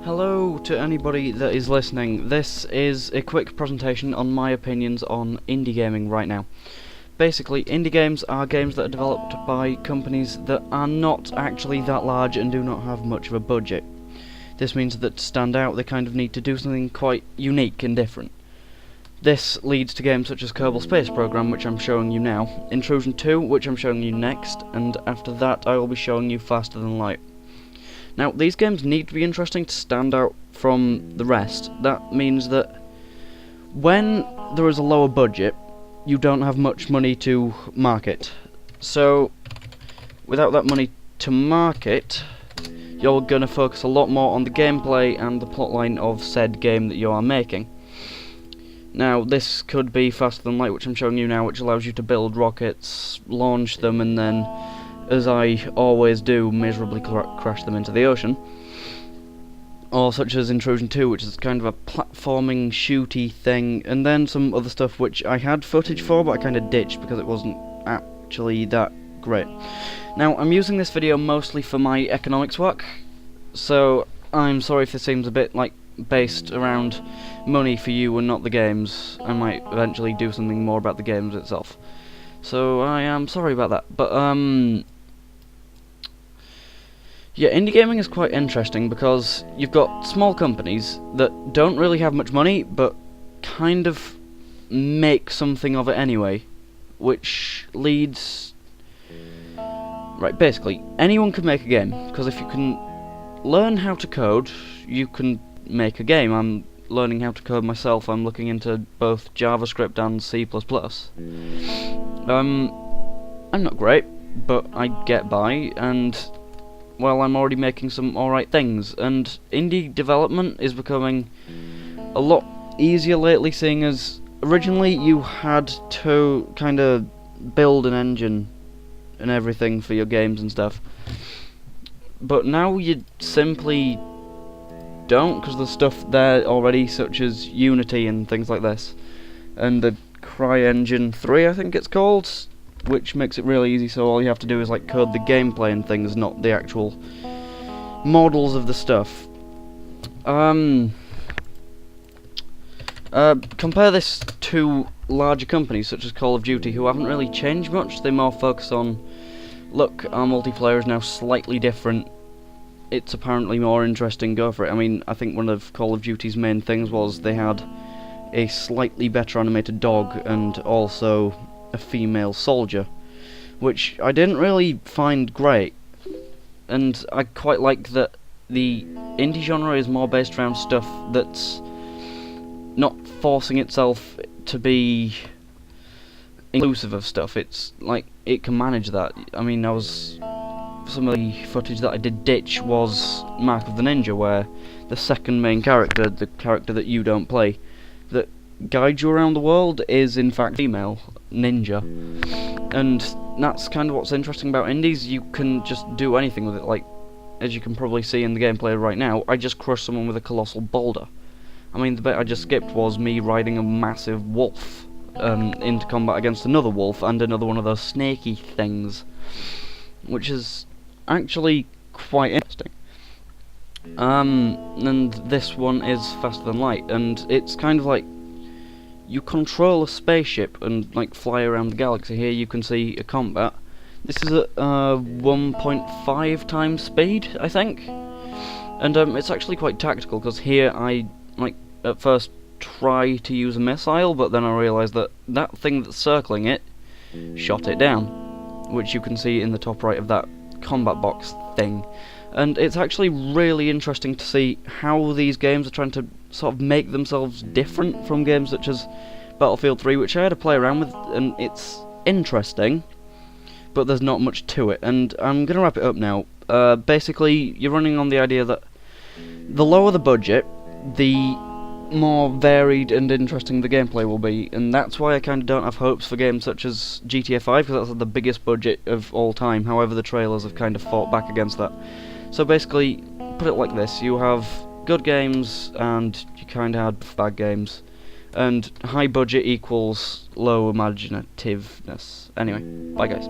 Hello to anybody that is listening. This is a quick presentation on my opinions on indie gaming right now. Basically, indie games are games that are developed by companies that are not actually that large and do not have much of a budget. This means that to stand out, they kind of need to do something quite unique and different. This leads to games such as Kerbal Space Program, which I'm showing you now, Intrusion 2, which I'm showing you next, and after that I will be showing you Faster Than Light. Now, these games need to be interesting to stand out from the rest. That means that when there is a lower budget, you don't have much money to market. So, without that money to market, you're going to focus a lot more on the gameplay and the plotline of said game that you are making. Now, this could be Faster Than Light, which I'm showing you now, which allows you to build rockets, launch them, and then, as I always do, miserably crash them into the ocean. Or such as Intrusion 2, which is kind of a platforming, shooty thing, and then some other stuff which I had footage for, but I kind of ditched because it wasn't actually that great. Now, I'm using this video mostly for my economics work, so I'm sorry if this seems a bit like based around money for you and not the games. I might eventually do something more about the games itself. So I am sorry about that, but yeah, indie gaming is quite interesting because you've got small companies that don't really have much money, but kind of make something of it anyway, which leads... Right, basically, anyone can make a game, because if you can learn how to code, you can make a game. I'm learning how to code myself. I'm looking into both JavaScript and C++. I'm not great, but I get by, and well, I'm already making some alright things, and indie development is becoming a lot easier lately, seeing as originally you had to kind of build an engine and everything for your games and stuff, but now you simply don't, because there's stuff there already, such as Unity and things like this, and the CryEngine 3 I think it's called, which makes it really easy, so all you have to do is like code the gameplay and things, not the actual models of the stuff. Compare this to larger companies such as Call of Duty, who haven't really changed much. They more focus on, look, our multiplayer is now slightly different, it's apparently more interesting, go for it. I mean, I think one of Call of Duty's main things was they had a slightly better animated dog and also a female soldier, which I didn't really find great, and I quite like that the indie genre is more based around stuff that's not forcing itself to be inclusive of stuff. It's like, it can manage that. I mean, some of the footage that I did ditch was Mark of the Ninja, where the second main character, the character that you don't play, that guides you around the world, is in fact female ninja, and that's kind of what's interesting about indies. You can just do anything with it. Like, as you can probably see in the gameplay right now, I just crushed someone with a colossal boulder. I mean, the bit I just skipped was me riding a massive wolf into combat against another wolf and another one of those snaky things, which is actually quite interesting. And this one is Faster Than Light, and it's kind of like you control a spaceship and like fly around the galaxy. Here you can see a combat. This is at 1.5 times speed, I think, and it's actually quite tactical, because here I like at first try to use a missile, but then I realised that that thing that's circling it shot it down, which you can see in the top right of that combat box thing. And it's actually really interesting to see how these games are trying to sort of make themselves different from games such as Battlefield 3, which I had to play around with, and it's interesting, but there's not much to it. And I'm going to wrap it up now. Basically, you're running on the idea that the lower the budget, the more varied and interesting the gameplay will be, and that's why I kind of don't have hopes for games such as GTA 5, because that's the biggest budget of all time. However, the trailers have kind of fought back against that. So basically, put it like this: you have good games and you kind of had bad games, and high budget equals low imaginativeness. Anyway, bye guys.